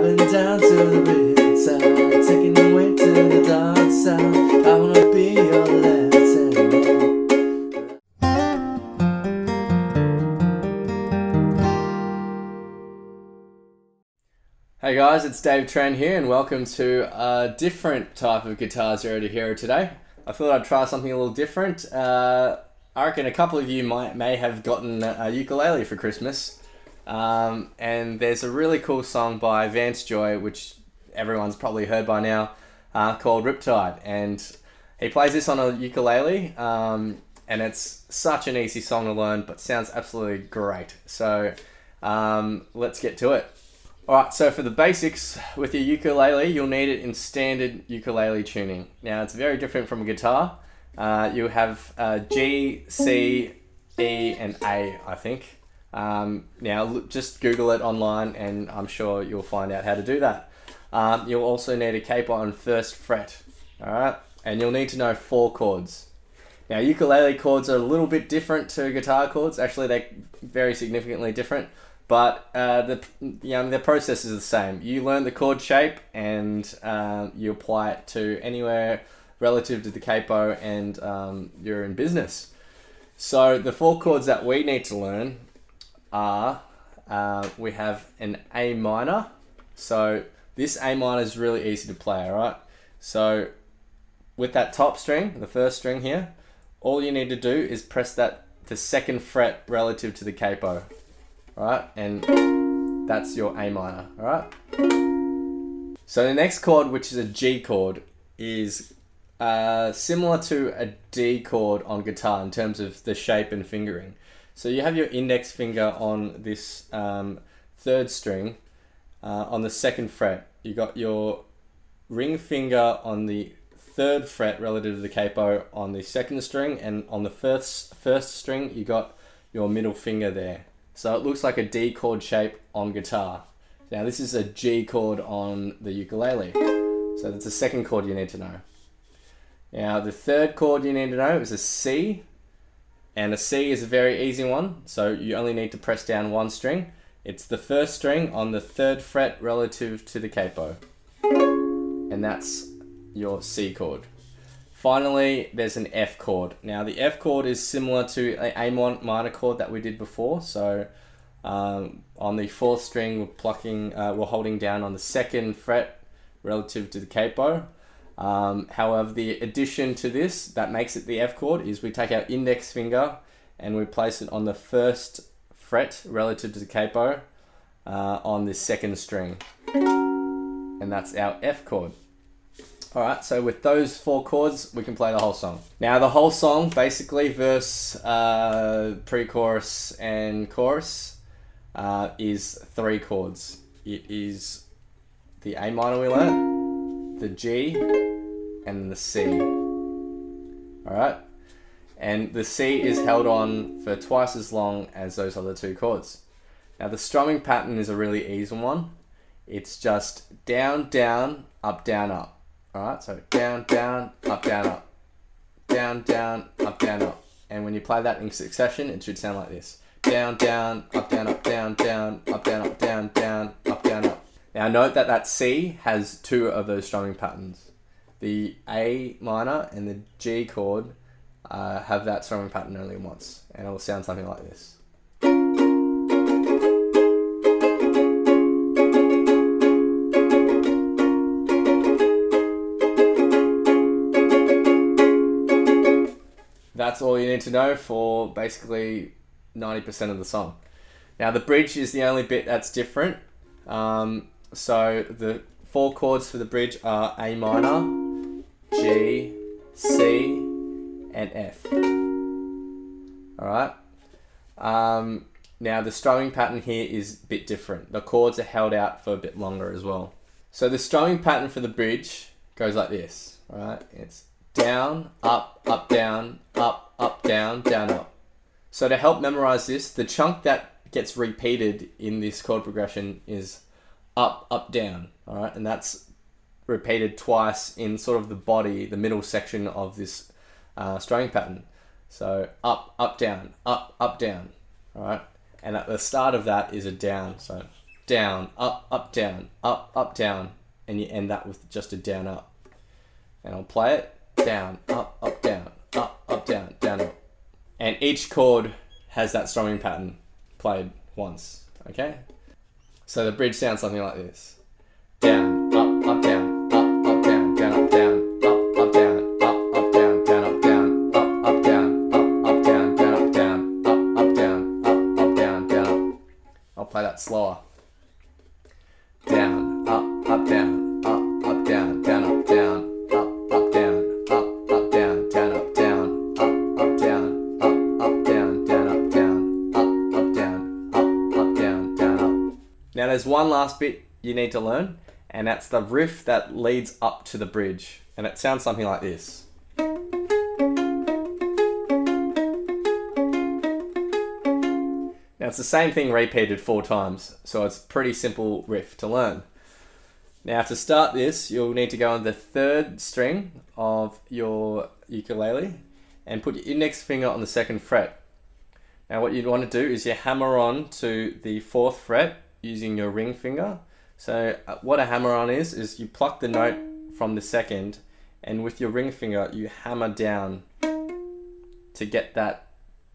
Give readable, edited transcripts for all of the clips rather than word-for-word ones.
Driving down to the Riptide, taking you way to the dark side. I wanna be your left hand. Hey guys, it's Dave Tran here and welcome to a different type of Guitar Zero to Hero today. I thought I'd try something a little different. I reckon a couple of you may have gotten a ukulele for Christmas. And there's a really cool song by Vance Joy, which everyone's probably heard by now, called Riptide. And he plays this on a ukulele, and it's such an easy song to learn, but sounds absolutely great. So let's get to it. Alright, so for the basics with your ukulele, you'll need it in standard ukulele tuning. Now it's very different from a guitar. You have G, C, E and A, I think. Now just Google it online and I'm sure you'll find out how to do that. You'll also need a capo on first fret, alright? And you'll need to know 4 chords. Now ukulele chords are a little bit different to guitar chords. Actually they're very significantly different. But the process is the same. You learn the chord shape and you apply it to anywhere relative to the capo and you're in business. So the 4 chords that we need to learn are, we have an A minor. So this A minor is really easy to play, alright? So with that top string, the first string here, all you need to do is press the 2nd fret relative to the capo. Alright, and that's your A minor, alright? So the next chord, which is a G chord, is similar to a D chord on guitar in terms of the shape and fingering. So you have your index finger on this 3rd string on the 2nd fret. You got your ring finger on the 3rd fret relative to the capo on the 2nd string, and on the first string you got your middle finger there. So it looks like a D chord shape on guitar. Now this is a G chord on the ukulele. So that's the 2nd chord you need to know. Now the 3rd chord you need to know is a C. And a C is a very easy one. So you only need to press down 1 string. It's the 1st string on the 3rd fret relative to the capo. And that's your C chord. Finally, there's an F chord. Now the F chord is similar to an A minor chord that we did before. So on the 4th string, we're holding down on the 2nd fret relative to the capo. However, the addition to this that makes it the F chord is we take our index finger and we place it on the 1st fret relative to the capo on the 2nd string. And that's our F chord. Alright, so with those 4 chords, we can play the whole song. Now the whole song, basically verse, pre-chorus and chorus, is 3 chords. It is the A minor we learnt, the G, and the C. Alright? And the C is held on for twice as long as those other 2 chords. Now the strumming pattern is a really easy one. It's just down, down, up, down, up. Alright, so down, down, up, down, up. Down, down, up, down, up. And when you play that in succession, it should sound like this. Down, down, up, down, up, down, down, up, down, up, down, down, up, down, up. Now note that C has 2 of those strumming patterns. The A minor and the G chord have that strumming pattern only once. And it will sound something like this. That's all you need to know for basically 90% of the song. Now the bridge is the only bit that's different. So the 4 chords for the bridge are A minor, G, C, and F. Alright. Now the strumming pattern here is a bit different. The chords are held out for a bit longer as well. So the strumming pattern for the bridge goes like this. Alright, it's down, up, up, down, down, down, up. So to help memorize this, the chunk that gets repeated in this chord progression is up, up, down. Alright, and that's repeated twice in sort of the body, the middle section of this strumming pattern. So up, up, down, up, up, down. Alright, and at the start of that is a down. So down, up, down, up, down, and you end that with just a down, up. And I'll play it, down, up, down, down, up. And each chord has that strumming pattern played once, okay? So the bridge sounds something like this. Down, up, down, down, up, down, up, down, down, up, down, up, down, down, up, down, up, down, down, up. I'll play that slower. Down, up, down, down, down, up, down, up, down, down, up, down, down, down, up, down, up. Now there's one last bit you need to learn, and that's the riff that leads up to the bridge, and it sounds something like this. Now it's the same thing repeated 4 times, so it's a pretty simple riff to learn. Now to start this, you'll need to go on the 3rd string of your ukulele and put your index finger on the 2nd fret. Now what you'd want to do is you hammer on to the 4th fret using your ring finger. So what a hammer on is you pluck the note from the 2nd, and with your ring finger you hammer down to get that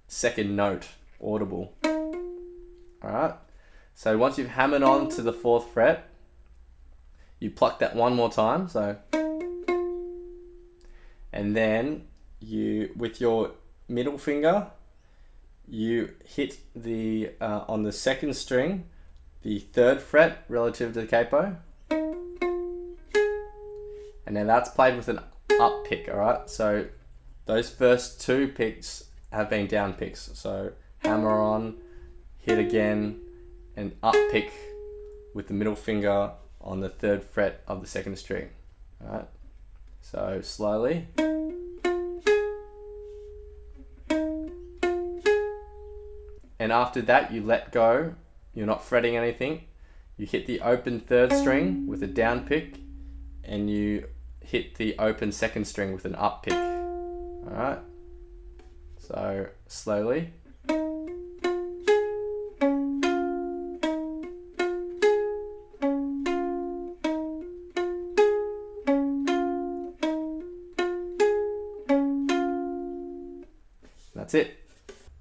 2nd note audible. Alright, so once you've hammered on to the 4th fret, you pluck that one more time, so, and then you, with your middle finger, you hit the, on the 2nd string, the 3rd fret relative to the capo, and then that's played with an up pick, alright? So those first 2 picks have been down picks, so hammer on, hit again, and up pick with the middle finger on the 3rd fret of the 2nd string. Alright, so slowly. And after that you let go, you're not fretting anything. You hit the open 3rd string with a down pick, and you hit the open 2nd string with an up pick. Alright, so slowly. That's it.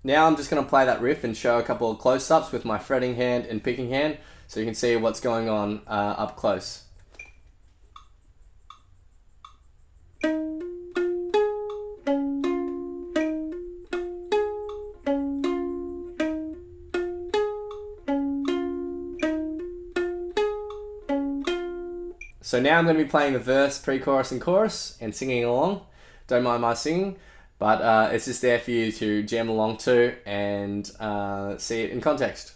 Now I'm just going to play that riff and show a couple of close-ups with my fretting hand and picking hand so you can see what's going on up close. So now I'm going to be playing the verse, pre-chorus and chorus and singing along. Don't mind my singing. But it's just there for you to jam along to and see it in context.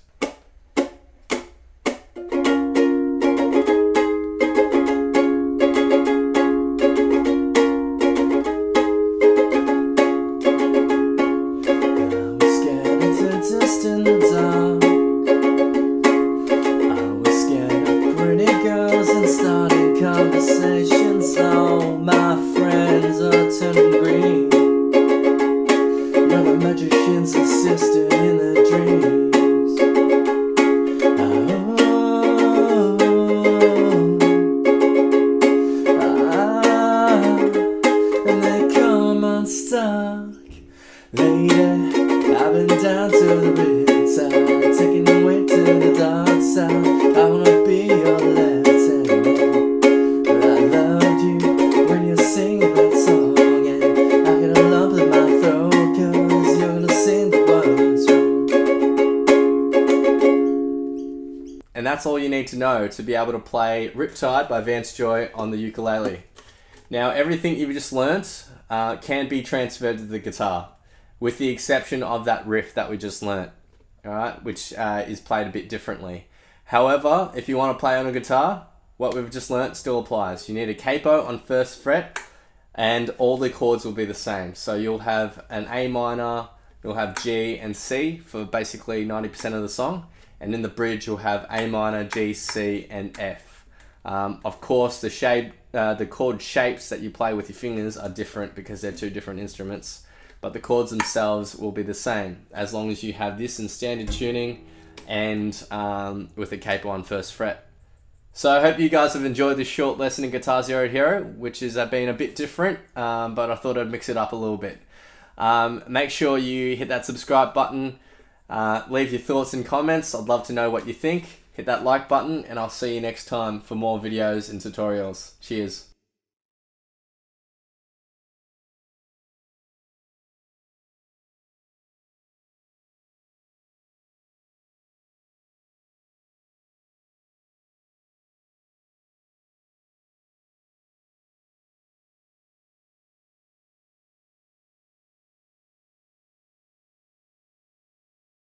Conversations, all my friends are turning green. You're the magician's assistant in their dreams. And they come unstuck. Lady, I've been down to the Riptide, taking you away to the dark side. I wanna be your left hand man. I loved you when you sing that song, and I get a lump in my throat 'cause you're gonna sing the words wrong. And that's all you need to know to be able to play Riptide by Vance Joy on the ukulele. Now everything you've just learnt can be transferred to the guitar, with the exception of that riff that we just learnt, alright, which is played a bit differently. However, if you want to play on a guitar, what we've just learnt still applies. You need a capo on 1st fret, and all the chords will be the same. So you'll have an A minor, you'll have G and C for basically 90% of the song, and in the bridge you'll have A minor, G, C, and F. Of course, the chord shapes that you play with your fingers are different because they're 2 different instruments, but the chords themselves will be the same as long as you have this in standard tuning and with a capo on first fret. So I hope you guys have enjoyed this short lesson in Guitar Zero Hero, which has been a bit different, but I thought I'd mix it up a little bit. Make sure you hit that subscribe button, leave your thoughts and comments. I'd love to know what you think. Hit that like button, and I'll see you next time for more videos and tutorials. Cheers.